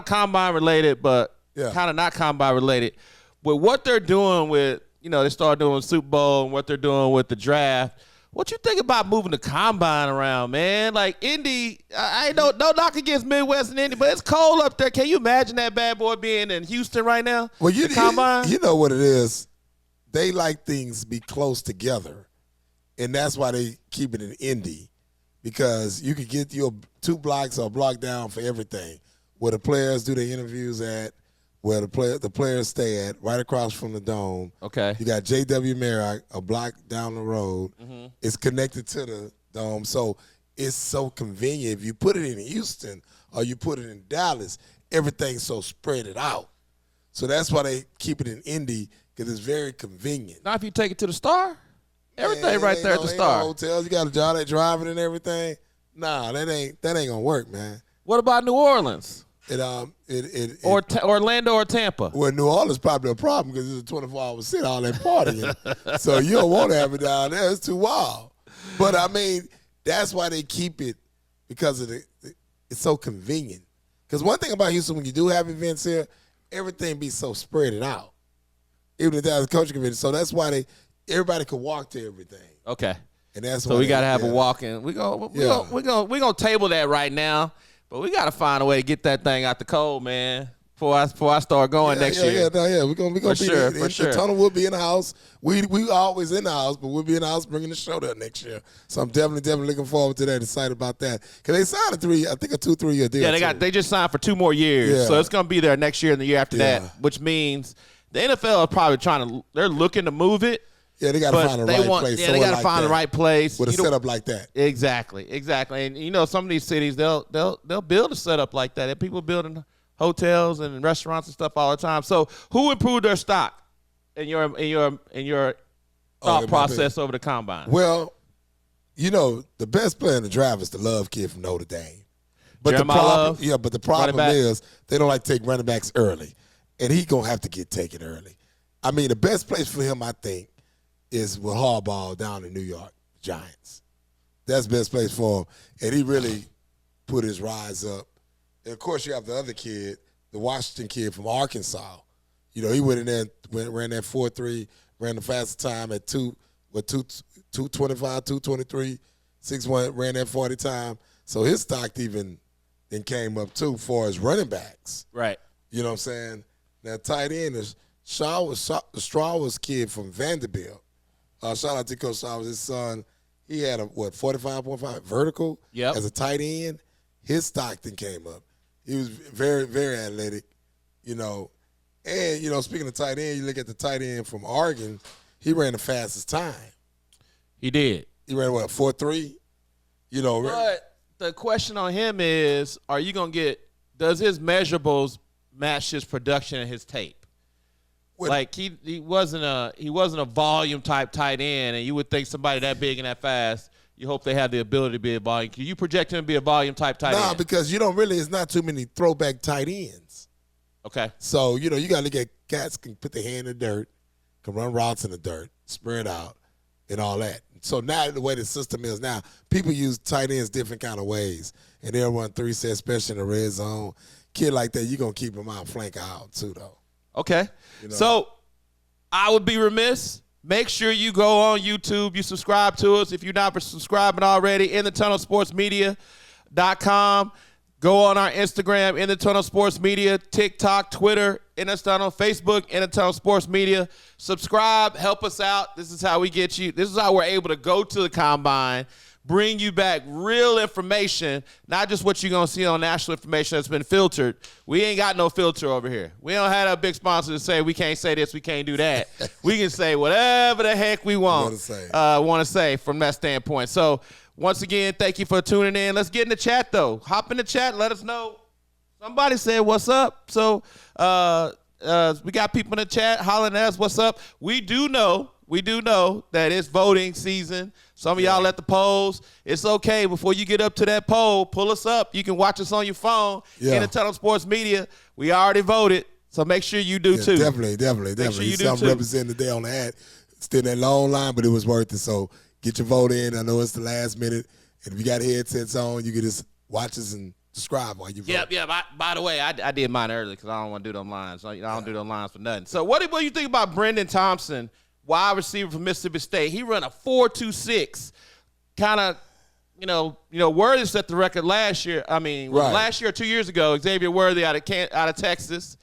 combine related, but kind of not combine related. With what they're doing with, they started doing Super Bowl and what they're doing with the draft. What you think about moving the combine around, man? Like Indy, I ain't no knock against Midwest and Indy, but it's cold up there. Can you imagine that bad boy being in Houston right now? Well, you know what it is. They like things to be close together, and that's why they keep it in Indy, because you could get your 2 blocks or a block down for everything. Where the players do their interviews at, where the players stay at, right across from the Dome. Okay. You got J.W. Marriott, a block down the road. Mm-hmm. It's connected to the Dome, so it's so convenient. If you put it in Houston or you put it in Dallas, everything's so spread it out. So that's why they keep it in Indy, because it's very convenient. Now, if you take it to the Star, everything right there at the Star. Hotels, you got a job that driving and everything. Nah, that ain't gonna work, man. What about New Orleans? Orlando or Tampa? Well, New Orleans probably a problem because it's a 24-hour city, all that partying. So you don't want to have it down there. It's too wild. But, I mean, that's why they keep it, because of it's so convenient. Because one thing about Houston, when you do have events here, everything be so spread out. Even if that's a coaching convention. So that's why everybody could walk to everything. Okay. And that's so we got to have a walk-in. We're gonna table that right now. But we got to find a way to get that thing out the cold, man, before I start going next year. We're gonna be for sure. The tunnel will be in the house. We always in the house, but we'll be in the house bringing the show there next year. So I'm definitely looking forward to that. Excited about that, because they signed a 2-3 year deal. Yeah, they just signed for 2 more years, so it's gonna be there next year and the year after that, which means the NFL is probably they're looking to move it. Yeah, they got to find the right place. Yeah, they got to find the right place with a setup like that. Exactly. And some of these cities they'll build a setup like that. And people building hotels and restaurants and stuff all the time. So who improved their stock in your thought process over the combine? Well, the best player in the draft is the Love kid from Notre Dame. But the problem is they don't like to take running backs early, and he's gonna have to get taken early. I mean, the best place for him, I think, is with Harbaugh down in New York, Giants. That's the best place for him. And he really put his rise up. And, of course, you have the other kid, the Washington kid from Arkansas. He went in there, ran that 4.3, ran the fastest time at 2:25, 2:23, 6.1, ran that 40 time. So his stock even then came up, too, for his running backs. Right. You know what I'm saying? Now, tight end is Straw's kid from Vanderbilt. Shout out to Coach Shaw, his son. He had a 45.5 vertical as a tight end. His stock then came up. He was very, very athletic, And speaking of tight end, you look at the tight end from Oregon. He ran the fastest time. He did. He ran 4.3. But the question on him is, does his measurables match his production and his tape? Like he wasn't a volume type tight end, and you would think somebody that big and that fast, you hope they have the ability to be a volume. Can you project him to be a volume type tight end? No, because it's not too many throwback tight ends. Okay. So, you got to look at cats can put their hand in the dirt, can run routes in the dirt, spread out, and all that. So now the way the system is now, people use tight ends different kind of ways, and they'll run 3 sets, especially in the red zone. Kid like that, you're going to keep him out, flank out too, though. Okay. So I would be remiss. Make sure you go on YouTube. You subscribe to us if you're not subscribing already. InTheTunnelSportsMedia.com. Go on our Instagram, In the Tunnel Sports Media, TikTok, Twitter, In the Tunnel, Facebook, In the Tunnel Sports Media. Subscribe. Help us out. This is how we get you. This is how we're able to go to the combine, bring you back real information, not just what you're going to see on national information that's been filtered. We ain't got no filter over here. We don't have a big sponsor to say we can't say this, we can't do that. We can say whatever the heck we want to say from that standpoint. So, once again, thank you for tuning in. Let's get in the chat, though. Hop in the chat. Let us know. Somebody said, what's up? So, we got people in the chat hollering at us, what's up? We do know that it's voting season. Some of y'all at the polls. It's okay. Before you get up to that poll, pull us up. You can watch us on your phone. In the Tunnel Sports Media. We already voted, so make sure you do too. Definitely. Make sure you do Some too. representing the day on the ad. Still in that long line, but it was worth it. So get your vote in. I know it's the last minute. And if you got headsets on, you can just watch us and describe why you vote. Yeah. By the way, I did mine early because I don't want to do them lines. I don't do them lines for nothing. So what do you think about Brendan Thompson, wide receiver from Mississippi State? He run a 4.26, kind of, Worthy set the record last year. I mean, last year or 2 years ago, Xavier Worthy out of Texas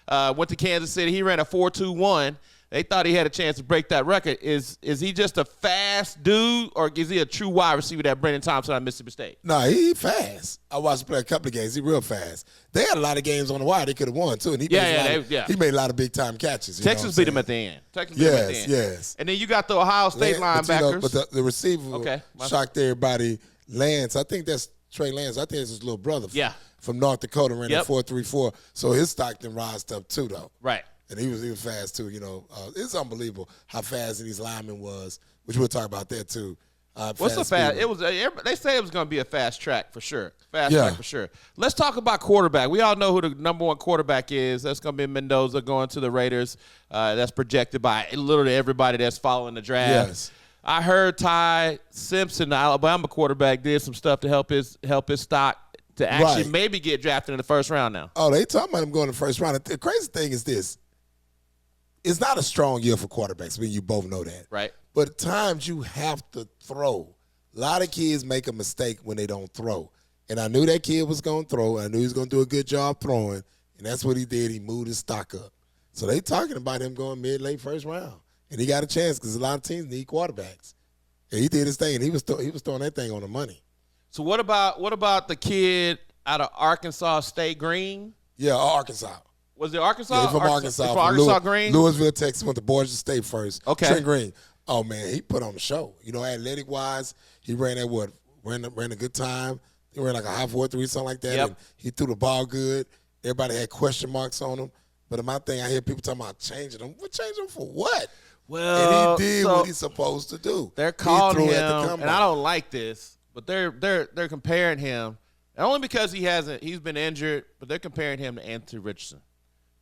went to Kansas City. He ran a 4.21. They thought he had a chance to break that record. Is he just a fast dude, or is he a true wide receiver, that Brendan Thompson out of Mississippi State? No, he fast. I watched him play a couple of games. He real fast. They had a lot of games on the wire they could have won, too. And he made a lot of big-time catches. Texas beat him at the end. Yes. And then you got the Ohio State linebackers. But the receiver shocked everybody. Lance, I think that's Trey Lance. I think it's his little brother from North Dakota, ran a 4.34. So his stock then rised up, too, though. Right. And he was fast too, It's unbelievable how fast these linemen was, which we'll talk about that too. What's the fast? It was. They say it was going to be a fast track for sure. Track for sure. Let's talk about quarterback. We all know who the number one quarterback is. That's going to be Mendoza going to the Raiders. That's projected by literally everybody that's following the draft. Yes. I heard Ty Simpson, the Alabama quarterback, did some stuff to help his stock to actually maybe get drafted in the first round now. Oh, they talking about him going in the first round. The crazy thing is this. It's not a strong year for quarterbacks. I mean, you both know that. Right. But at times you have to throw. A lot of kids make a mistake when they don't throw. And I knew that kid was going to throw. I knew he was going to do a good job throwing. And that's what he did. He moved his stock up. So they talking about him going late first round. And he got a chance because a lot of teams need quarterbacks. And he did his thing, and he was throwing that thing on the money. So what about the kid out of Arkansas State, Green? Yeah, Arkansas. Was it Arkansas? Yeah, from Arkansas. From Arkansas Green? Louisville, Texas, went to Georgia State first. Okay. Trent Green. Oh, man, he put on the show. Athletic-wise, he ran at ran a good time. He ran like a high 4.3, something like that. Yep. And he threw the ball good. Everybody had question marks on him. But my thing, I hear people talking about changing him. What changing him for what? Well, and he did what he's supposed to do. They're calling him, and I don't like this, but they're comparing him, and only because he's been injured, but they're comparing him to Anthony Richardson,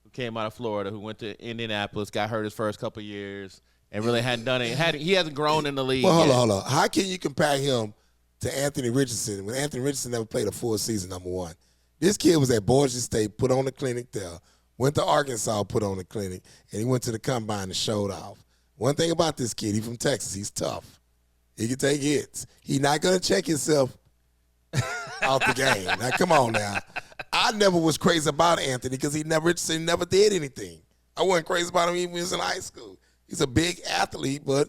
who came out of Florida, who went to Indianapolis, got hurt his first couple of years, and really hadn't done it. He hasn't grown in the league. Well, hold on. How can you compare him to Anthony Richardson when Anthony Richardson never played a full season, number one? This kid was at Boise State, put on the clinic there, went to Arkansas, put on the clinic, and he went to the combine and showed off. One thing about this kid, he's from Texas. He's tough. He can take hits. He's not going to check himself out the game. Now, come on now. I never was crazy about Anthony because he never did anything. I wasn't crazy about him even when he was in high school. He's a big athlete, but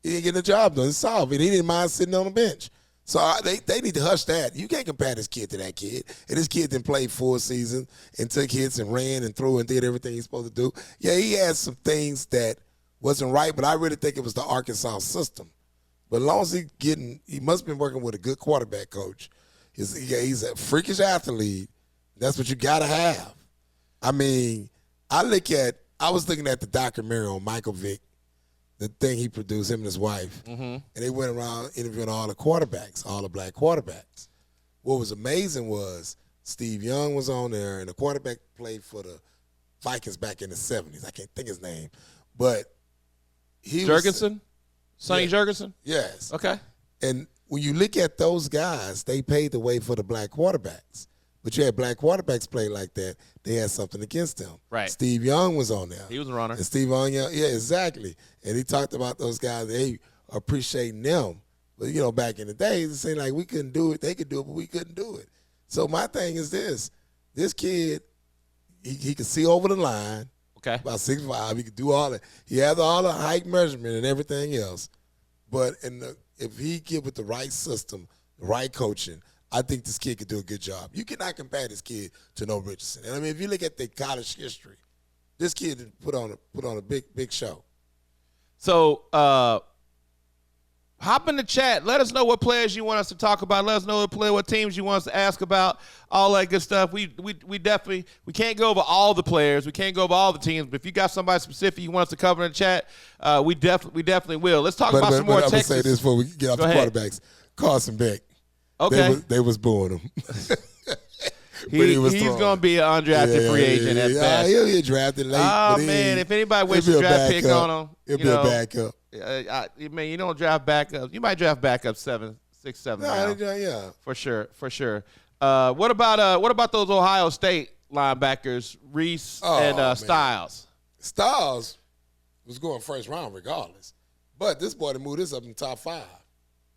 he didn't get the job done. It's solved. And he didn't mind sitting on the bench. So they need to hush that. You can't compare this kid to that kid. And this kid didn't play full season and took hits and ran and threw and did everything he's supposed to do. Yeah, he had some things that wasn't right, but I really think it was the Arkansas system. But as long as he must have been working with a good quarterback coach. He's a freakish athlete. That's what you got to have. I mean, I was looking at the documentary on Michael Vick, the thing he produced, him and his wife, and they went around interviewing all the quarterbacks, all the black quarterbacks. What was amazing was Steve Young was on there, and the quarterback played for the Vikings back in the 70s. I can't think his name. But Jurgensen? Sonny Jurgensen? Yes. Okay. And when you look at those guys, they paved the way for the black quarterbacks. But you had black quarterbacks play like that, they had something against them. Right. Steve Young was on there. He was a runner. And Steve Young, yeah, exactly. And he talked about those guys, they appreciating them. But, back in the day, it seemed like we couldn't do it. They could do it, but we couldn't do it. So my thing is this. This kid, he could see over the line. Okay. About 6'5", he could do all that. He has all the height measurement and everything else. But if he get with the right system, the right coaching, I think this kid could do a good job. You cannot compare this kid to no Richardson. And I mean, if you look at the college history, this kid put on a big show. So hop in the chat. Let us know what players you want us to talk about. Let us know what teams you want us to ask about. All that good stuff. We definitely can't go over all the players. We can't go over all the teams. But if you got somebody specific you want us to cover in the chat, we definitely will. Let's talk about some more Texas. I'm gonna say this before we get off the quarterbacks. Carson Beck. Okay. They was booing him. He's going to be an undrafted free agent at best. He'll get drafted late. Oh, man, if anybody wastes a draft pick on him. He'll be a backup. You don't draft backups. You might draft backup 6, 7 round. Yeah. For sure. What about those Ohio State linebackers, Reese and Styles? Styles was going first round regardless. But this boy moved this up in the top 5.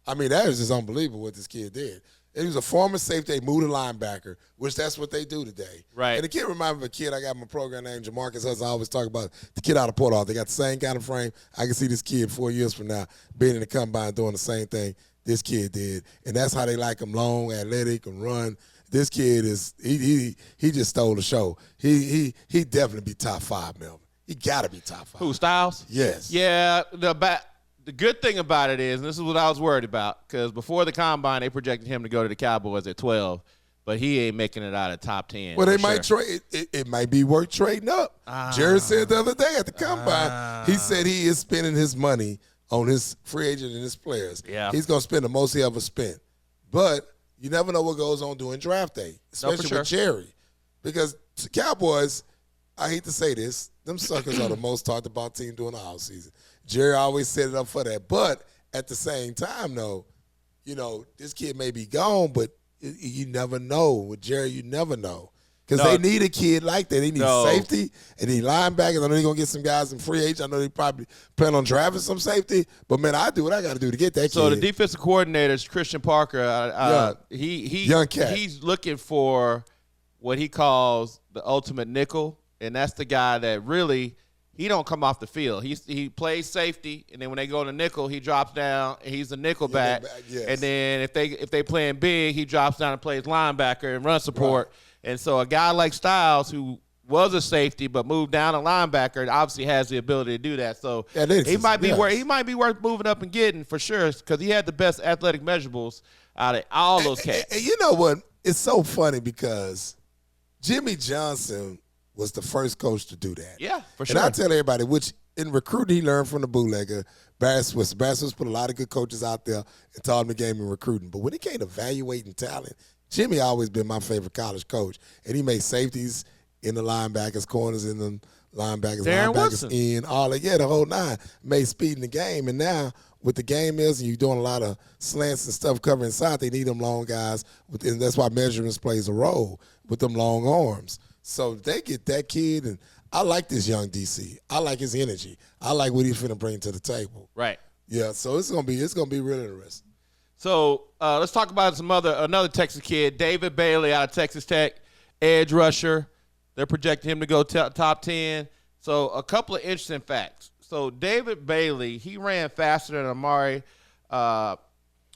I mean, that is just unbelievable what this kid did. And he was a former safety. They moved a linebacker, which that's what they do today. Right. And the kid reminded me of a kid I got in my program named Jamarcus Hudson. I always talk about the kid out of Port Arthur. They got the same kind of frame. I can see this kid 4 years from now being in the combine doing the same thing this kid did. And that's how they like him, long, athletic, and run. This kid is he just stole the show. He definitely be top 5, Melvin. He got to be top 5. Who, Styles? Yes. Yeah, the good thing about it is, and this is what I was worried about, because before the combine, they projected him to go to the Cowboys at 12, but he ain't making it out of top 10. Well, they might trade. It might be worth trading up. Jared said the other day at the combine, he said he is spending his money on his free agent and his players. Yeah. He's going to spend the most he ever spent. But you never know what goes on during draft day, especially with Jerry. Because the Cowboys, I hate to say this, them suckers are the most talked about team during the offseason. Jerry always set it up for that. But at the same time, though, you know, this kid may be gone, but you never know. With Jerry, you never know. Because they need a kid like that. They need safety and they need linebackers. I know they're going to get some guys in free agent. I know they probably plan on drafting some safety. But, man, I do what I got to do to get that kid. So the defensive coordinator is Christian Parker. Young cat. He's looking for what he calls the ultimate nickel, and that's the guy that really – he don't come off the field. He plays safety, and then when they go to nickel, he drops down. And he's a nickel back. Yes. And then if they playing big, he drops down and plays linebacker and run support. Right. And so a guy like Styles, who was a safety but moved down a linebacker, obviously has the ability to do that. So he might be worth moving up and getting for sure, because he had the best athletic measurables out of all those cats. And you know what? It's so funny because Jimmy Johnson was the first coach to do that. Yeah, for sure. And I tell everybody, which in recruiting he learned from the bootlegger. Barry Swiss put a lot of good coaches out there and taught him the game in recruiting. But when it came to evaluating talent, Jimmy always been my favorite college coach. And he made safeties in the linebackers, corners in the linebackers, in, all that. Yeah, the whole 9. Made speed in the game. And now with the game and you're doing a lot of slants and stuff covering inside, they need them long guys. And that's why measurements plays a role with them long arms. So they get that kid, and I like this young DC. I like his energy. I like what he's finna bring to the table. Right. Yeah. So it's gonna be really interesting. So let's talk about another Texas kid, David Bailey out of Texas Tech, edge rusher. They're projecting him to go top 10. So a couple of interesting facts. So David Bailey, he ran faster than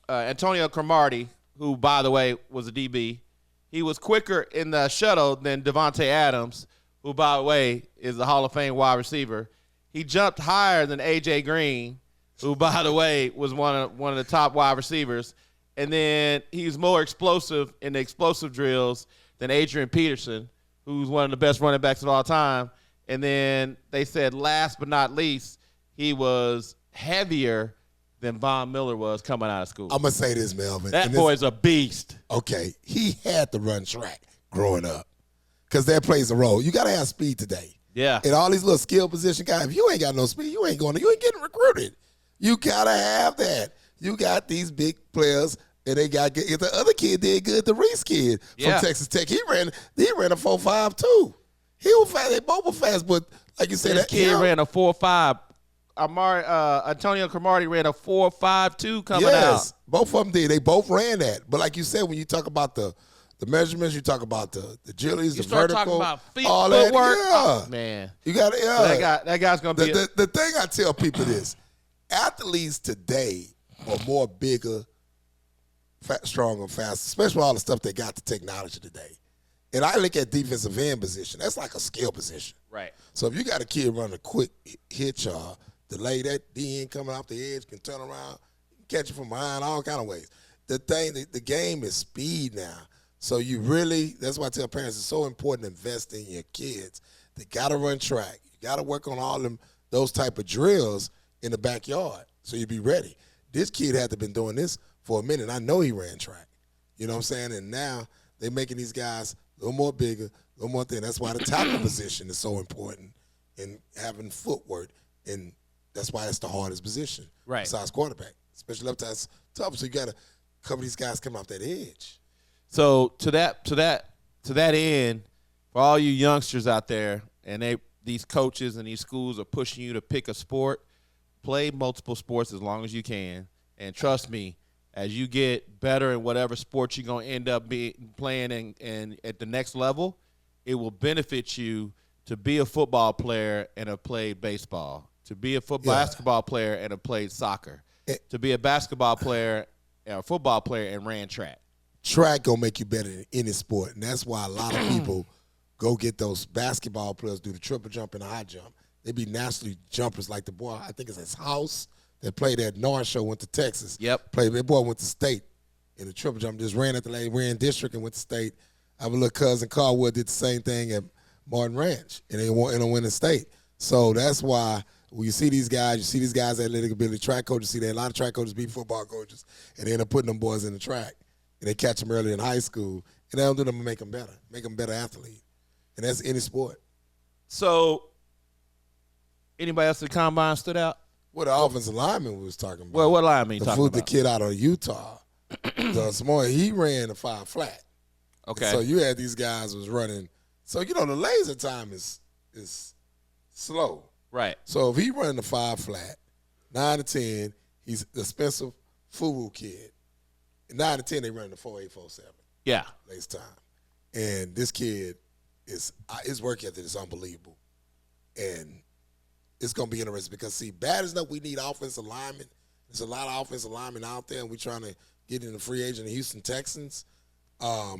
Antonio Cromartie, who by the way was a DB. He was quicker in the shuttle than Devontae Adams, who, by the way, is a Hall of Fame wide receiver. He jumped higher than A.J. Green, who, by the way, was one of the top wide receivers. And then he's more explosive in the explosive drills than Adrian Peterson, who's one of the best running backs of all time. And then they said, last but not least, he was heavier than Von Miller was coming out of school. I'm going to say this, Melvin. That boy's a beast. Okay, he had to run track growing up because that plays a role. You got to have speed today. Yeah. And all these little skill position guys, if you ain't got no speed, you ain't getting recruited. You got to have that. You got these big players, and they got good. If the other kid did good, the Reese kid from Texas Tech, he ran a 4.5 too. He was fast. They both were fast, but like you said, that kid ran a 4.5. Antonio Cromartie ran a 4.52 coming out. Both of them did. They both ran that. But like you said, when you talk about the measurements, you talk about the agilities, the vertical, talking about all footwork. That. Yeah. Oh, man. You got it. Yeah. That guy's going to be the thing I tell people is athletes today are more bigger, stronger, faster, especially all the stuff they got the technology today. And I look at defensive end position. That's like a skill position. Right. So if you got a kid running a quick hitch or delay, that DN coming off the edge can turn around, catch it from behind, all kind of ways. The game is speed now. So you really, that's why I tell parents it's so important to invest in your kids. They got to run track. You got to work on all those type of drills in the backyard so you be ready. This kid had to have been doing this for a minute. I know he ran track. You know what I'm saying? And now they're making these guys a little more bigger, a little more thin. That's why the tackle position is so important in having footwork, and that's why it's the hardest position. Right. Besides quarterback, especially left that's tough. So you got to cover these guys coming off that edge. So to that end, for all you youngsters out there, and these coaches and these schools are pushing you to pick a sport, play multiple sports as long as you can. And trust me, as you get better in whatever sport you're going to end up playing and at the next level, it will benefit you to be a football player and have played baseball, to be a basketball player and have played soccer, to be a basketball player or a football player and ran track. Track going to make you better in any sport, and that's why a lot of people go get those basketball players do the triple jump and the high jump. They be naturally jumpers like the boy, I think it's his house, that played at North Show, went to Texas. Yep. That boy went to state in the triple jump, just ran at the lane, ran district and went to state. I have a little cousin, Carwood, did the same thing at Martin Ranch, and they went to state. So that's why when you see these guys, athletic ability track coaches, see that a lot of track coaches be football coaches, and they end up putting them boys in the track, and they catch them early in high school, and they don't do them to make them better athlete. And that's any sport. So, anybody else at the combine stood out? What the offensive lineman was talking about. Well, what lineman you talking about? The kid out of Utah. He ran a 5 flat. Okay. And so you had these guys was running. So, the laser time is slow. Right. So, if he running the 5 flat, 9 to 10, he's the Spencer Fubu kid. 9 to 10, they run the 4.8, 4.7. Yeah. Laser time. And this kid, his work ethic is unbelievable. And it's going to be interesting because, see, bad as enough we need offensive linemen. There's a lot of offensive linemen out there, and we're trying to get in the free agent of Houston Texans. I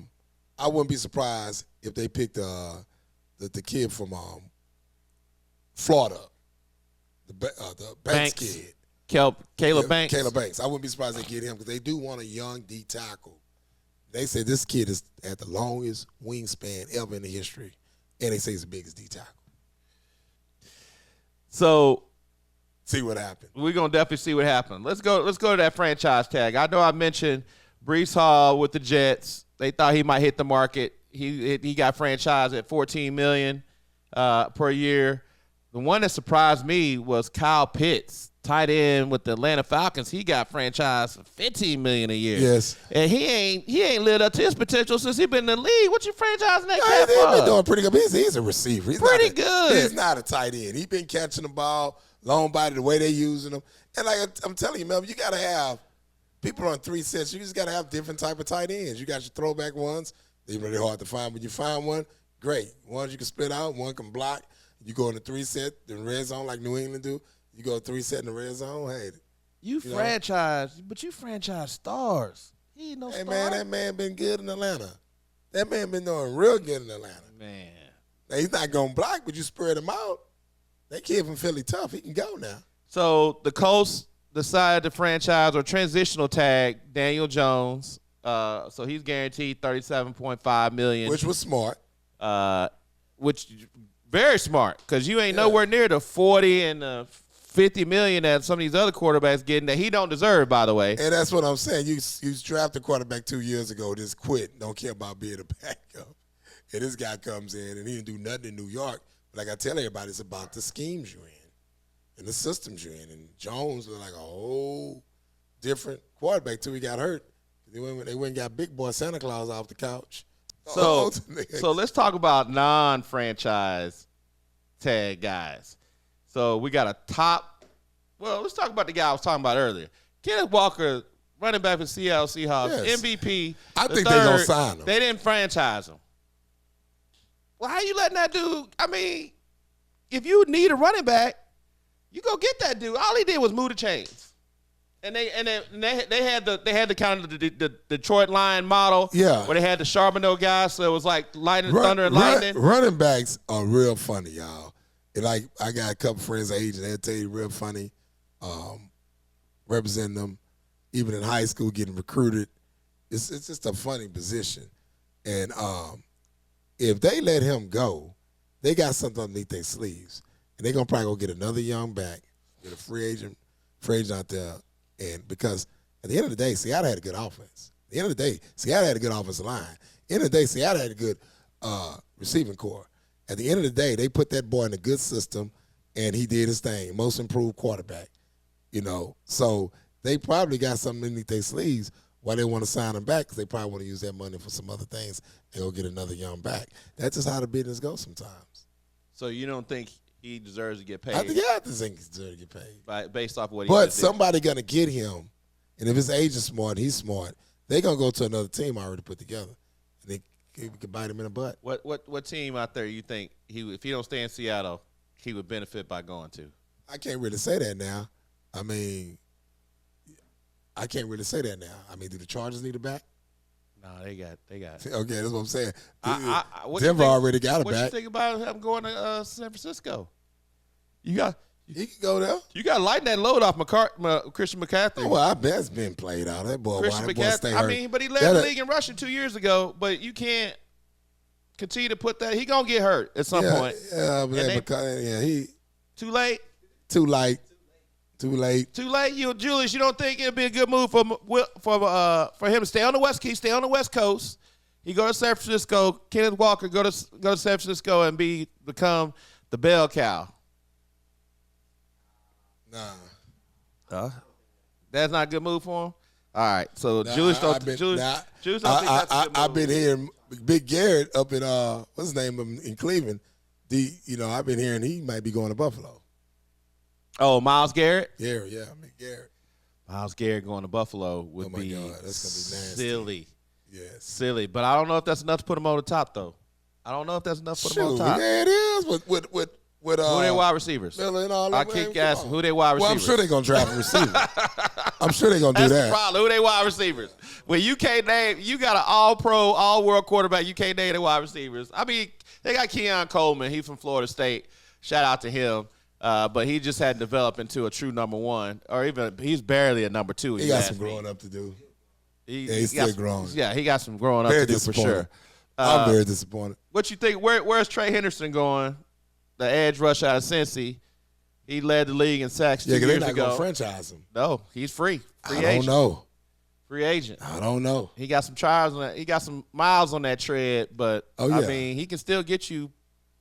wouldn't be surprised if they picked the kid from Florida, the Banks kid. Caleb Banks. Caleb Banks. I wouldn't be surprised they get him because they do want a young D tackle. They say this kid is at the longest wingspan ever in the history, and they say he's the biggest D tackle. So, see what happens. We're gonna definitely see what happens. Let's go to that franchise tag. I know I mentioned Breece Hall with the Jets. They thought he might hit the market. He got franchised at $14 million per year. The one that surprised me was Kyle Pitts, tight end with the Atlanta Falcons. He got franchised for $15 million a year. Yes, and he ain't lived up to his potential since he been in the league. What you franchising that cat for? He's been doing pretty good. He's a receiver. He's pretty good. He's not a tight end. He's been catching the ball, long body, the way they're using him. And like I'm telling you, Melvin, you got to have people on 3 sets. You just got to have different type of tight ends. You got your throwback ones. They're really hard to find. When you find one, great. Ones you can split out. One can block. You go in the 3 set, the red zone like New England do. You go 3 set in the red zone. Hey, you franchise, but you franchise stars. He ain't no star. Hey, man, that man been good in Atlanta. That man been doing real good in Atlanta. Man. Now, he's not going to block, but you spread him out. That kid from Philly tough. He can go now. So the Colts decided to franchise or transitional tag Daniel Jones. So he's guaranteed $37.5 million. Which was smart. Which very smart because you ain't nowhere near the 40 and the $50 million that some of these other quarterbacks getting that he don't deserve, by the way. And that's what I'm saying. You drafted a quarterback 2 years ago, just quit, don't care about being a backup. And this guy comes in and he didn't do nothing in New York. But like I tell everybody, it's about the schemes you're in and the systems you're in. And Jones was like a whole different quarterback till he got hurt. They went and got big boy Santa Claus off the couch. So let's talk about non-franchise tag guys. So we got let's talk about the guy I was talking about earlier. Kenneth Walker, running back for Seattle Seahawks, yes. MVP. I think they're going to sign him. They didn't franchise him. Well, how you letting that dude? I mean, if you need a running back, you go get that dude. All he did was move the chains. And they had the kind of the Detroit Lion model, where they had the Charbonneau guys, so it was like thunder and lightning. Running backs are real funny, y'all. And like I got a couple friends agents, they'll tell you real funny, representing them, even in high school, getting recruited. It's just a funny position. And if they let him go, they got something underneath their sleeves, and they're gonna probably go get another young back, get a free agent out there. And because at the end of the day, Seattle had a good offense. At the end of the day, Seattle had a good offensive line. At the end of the day, Seattle had a good receiving core. At the end of the day, they put that boy in a good system, and he did his thing. Most improved quarterback, So they probably got something underneath their sleeves. why they want to sign him back, because they probably want to use that money for some other things and go get another young back. That's just how the business goes sometimes. So you don't think he deserves to get paid? I think he deserves to get paid. Based off of what he But just somebody going to get him, and if his agent's smart, he's smart, they're going to go to another team already put together, and they could bite him in the butt. What team out there you think if he don't stay in Seattle, he would benefit by going to? I can't really say that now. I mean, I can't really say that now. I mean, do the Chargers need a back? No, they got. Okay, that's what I'm saying. Denver already got a back. What you think about him going to San Francisco? He can go there. You got to lighten that load off Christian McCaffrey. Oh, well, I bet it's been played out. That boy, Christian McCaffrey. I mean, but he led the league in rushing 2 years ago. But you can't continue to put that. He gonna get hurt at some point. Yeah, but he too late. Too late. You, Julius, you don't think it'd be a good move for him to stay on the West Coast? Stay on the West Coast. He go to San Francisco. Kenneth Walker go to San Francisco and become the bell cow. Nah. That's not a good move for him. All right, so Julius don't think that's a good move. I've been hearing Big Garrett up in what's his name in Cleveland. I've been hearing he might be going to Buffalo. Oh, Myles Garrett? Garrett. Myles Garrett going to Buffalo would be God, that's gonna be nasty. Silly. Yes. Silly. But I don't know if that's enough to put him on the top, though. I don't know if that's enough to put him on the top. Yeah, it is. With who they wide receivers? Miller and all I keep asking who they wide receivers. Well, I'm sure they're going to draft a receiver. I'm sure they're going to do that. That's the problem. Who they wide receivers? When you can't name, you got an all-pro, all-world quarterback. You can't name the wide receivers. I mean, they got Keon Coleman. He's from Florida State. Shout out to him. But he just hadn't developed into a true number one, or even he's barely a number two. He got some growing up to do. He's still growing. Yeah, he got some growing up to do for sure. I'm very disappointed. What you think? Where's Trey Henderson going? The edge rush out of Cincy. He led the league in sacks 2 years ago. Yeah, they're not going to franchise him. No, he's free. Free agent. I don't know. Free agent. I don't know. He got some trials on that. He got some miles on that tread, but I mean, he can still get you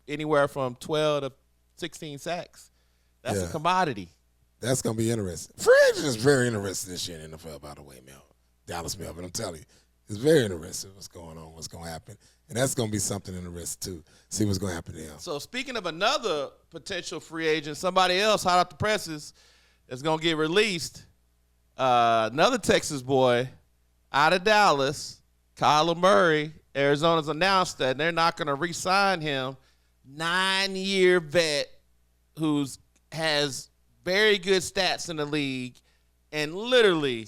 anywhere from 12 to 16 sacks. That's a commodity. That's going to be interesting. Free agent is very interesting this year in the NFL, by the way, Dallas Melvin. I'm telling you, it's very interesting what's going on, what's going to happen. And that's going to be something interesting, too. See what's going to happen there. So, speaking of another potential free agent, somebody else hot off the presses is going to get released. Another Texas boy out of Dallas, Kyler Murray. Arizona's announced that they're not going to re-sign him. 9-year vet who's has very good stats in the league. And literally.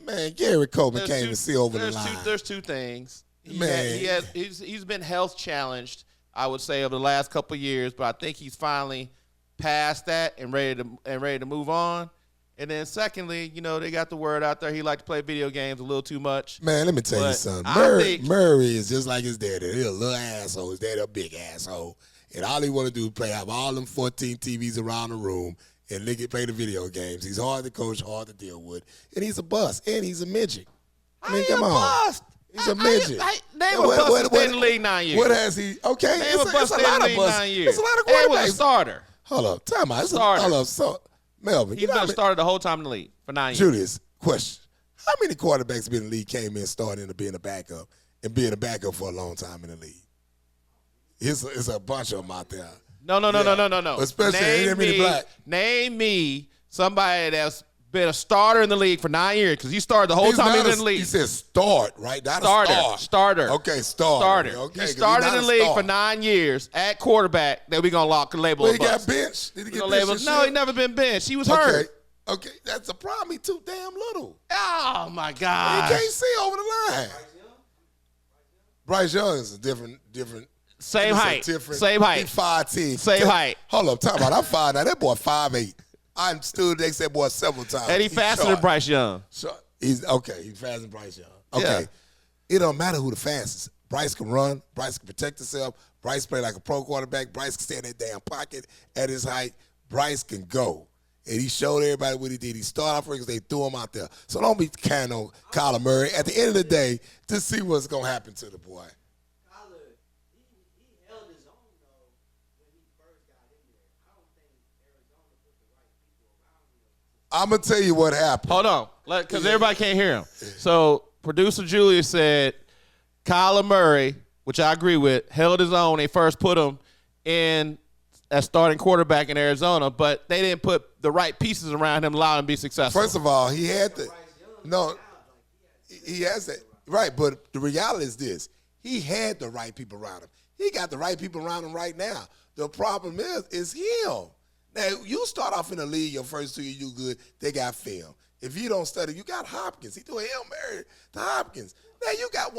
Man, Gary Coleman can't even see over the line. There's two things. He's been health challenged, I would say, over the last couple of years, but I think he's finally past that and ready to move on. And then secondly, they got the word out there he liked to play video games a little too much. Man, let me tell you something. Murray is just like his daddy. He's a little asshole. His daddy a big asshole. And all he want to do is have all them 14 TVs around the room and play the video games. He's hard to coach, hard to deal with. And he's a bust. And he's a midget. I mean, come on. Bust. He's a midget. Name a bust that's stayed in the league 9 years. What has he? Okay. Name a bust stayed in the league 9 years. It's a lot of quarterbacks. He was a quarterbacks. starter. Hold up. Time out. Starter. Melvin. He's been a starter the whole time in the league for 9 years. Julius, question. How many quarterbacks been in the league came in starting to being a backup and being a backup for a long time in the league? It's a bunch of them out there. No. Especially name me somebody that's been a starter in the league for 9 years, because he started the whole time he was in the league. He said start, right? Not starter. Okay, starter. Okay, he started in the league for 9 years at quarterback. That we gonna label well, a bust. He got benched. Did he get benched? No, he never been benched. He was hurt. Okay, that's a problem. He's too damn little. Oh my God! He can't see over the line. Bryce Young is a different. Same height. He's 5'10". Same height. Hold up, time out. I'm 5'9". That boy 5'8". I stood next to that boy several times. And he's faster than Bryce Young. He's faster than Bryce Young. Okay. Yeah. It don't matter who the fastest. Bryce can run. Bryce can protect himself. Bryce play like a pro quarterback. Bryce can stay in that damn pocket at his height. Bryce can go. And he showed everybody what he did. He started off because they threw him out there. So don't be counting on Kyler Murray. At the end of the day, to see what's going to happen to the boy. I'm going to tell you what happened. Hold on. Because everybody can't hear him. So producer Julia said Kyler Murray, which I agree with, held his own. They first put him in as starting quarterback in Arizona, but they didn't put the right pieces around him, allow him to be successful. First of all, he had to. No, he has that. Right, but the reality is this. He had the right people around him. He got the right people around him right now. The problem is him. Now, you start off in the league, your first 2 years, you good, they got film. If you don't study, you got Hopkins. He threw a Hail Mary to Hopkins. Now, you got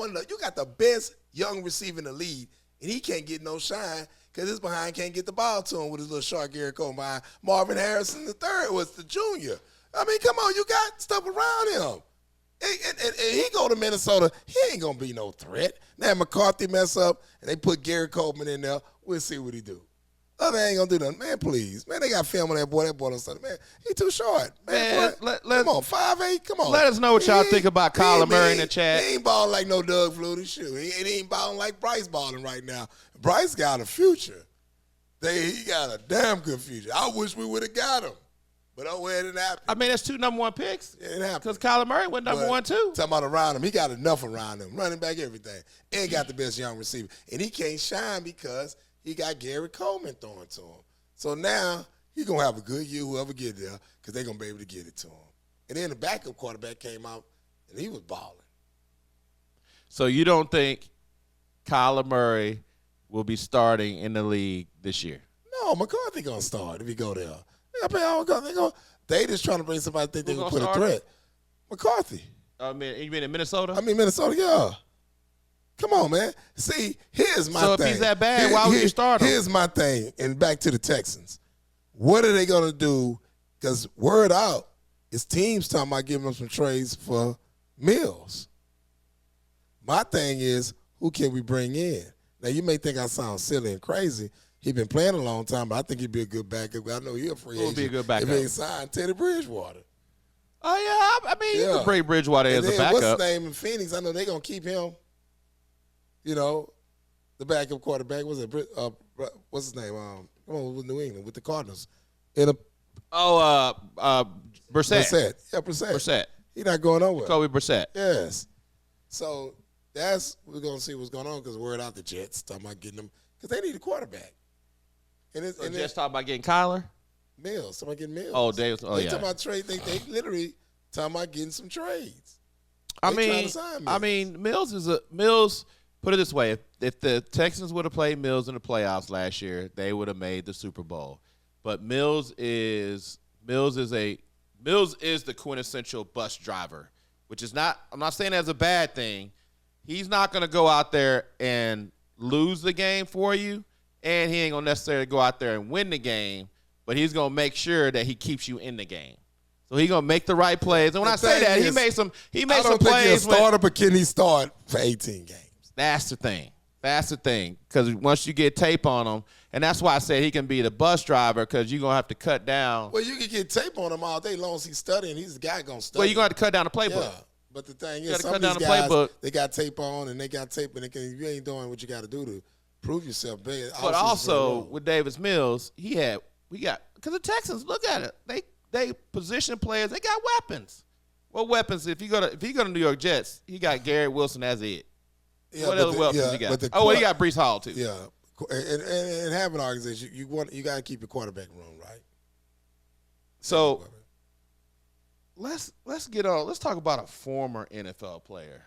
the best young receiver in the league, and he can't get no shine because his behind can't get the ball to him with his little short Gary Coleman behind. Marvin Harrison III was the junior. I mean, come on, you got stuff around him. And he go to Minnesota, he ain't going to be no threat. Now, McCarthy mess up, and they put Gary Coleman in there. We'll see what he do. Other ain't going to do nothing. Man, please. Man, they got film on that boy. That boy don't study. Man, he too short. Man, come on, 5'8", come on. Let us know what y'all think about Kyler Murray in the chat. He ain't balling like no Doug Flutie. Shoot, he ain't balling like Bryce balling right now. Bryce got a future. He got a damn good future. I wish we would have got him. But oh, well, it didn't happen. I mean, that's 2 number 1 picks. Yeah, it happened. Because Kyler Murray went number 1, too. Talking about around him, he got enough around him. Running back, everything. And got the best young receiver. And he can't shine because he got Gary Coleman throwing to him. So now he's going to have a good year, whoever get there, because they're going to be able to get it to him. And then the backup quarterback came out, and he was balling. So you don't think Kyler Murray will be starting in the league this year? No, McCarthy going to start if he go there. They just trying to bring somebody think they're going to put a threat. McCarthy. I mean, you mean in Minnesota? I mean, Minnesota, yeah. Come on, man. See, here's my thing. So if he's that bad, why would you start him? Here's my thing, and back to the Texans. What are they going to do? Because word out is teams talking about giving them some trades for Mills. My thing is, who can we bring in? Now, you may think I sound silly and crazy. He's been playing a long time, but I think he'd be a good backup. I know he's a free agent. He'll be a good backup. If he ain't signed Teddy Bridgewater. Oh, yeah. I mean, you can bring Bridgewater as a backup. What's his name in Phoenix? I know they're going to keep him. You know, the backup quarterback. What's his name? With New England, with the Cardinals. Brissett. Brissett. Yeah, Brissett. He's not going nowhere. Jacoby Brissett. Yes. So we're going to see what's going on because word out the Jets talking about getting them because they need a quarterback. And Jets talking about getting Kyler? Mills. Somebody getting Mills. Oh, Davis. Oh, they yeah. talking about trade. They literally talking about getting some trades. I mean, Mills. Put it this way: if the Texans would have played Mills in the playoffs last year, they would have made the Super Bowl. But Mills is the quintessential bus driver, which is not. I'm not saying that's a bad thing. He's not going to go out there and lose the game for you, and he ain't going to necessarily go out there and win the game. But he's going to make sure that he keeps you in the game. So he's going to make the right plays. And when I say that, he made some plays. I don't think he'll start, but can he start for 18 games? That's the thing. Because once you get tape on him, and that's why I said he can be the bus driver because you're going to have to cut down. Well, you can get tape on him all day long as he's studying. He's the guy going to study. Well, you're going to have to cut down the playbook. Yeah, but the thing is, some of these guys, they got tape on and they got tape, and you ain't doing what you got to do to prove yourself. But also, with Davis Mills, because the Texans, look at it. They position players. They got weapons. What weapons? If you go to New York Jets, he got Garrett Wilson as it. Yeah, what other weapons you got? He got Breece Hall too. Yeah, and having an organization, you got to keep your quarterback room right. So let's get on. Let's talk about a former NFL player.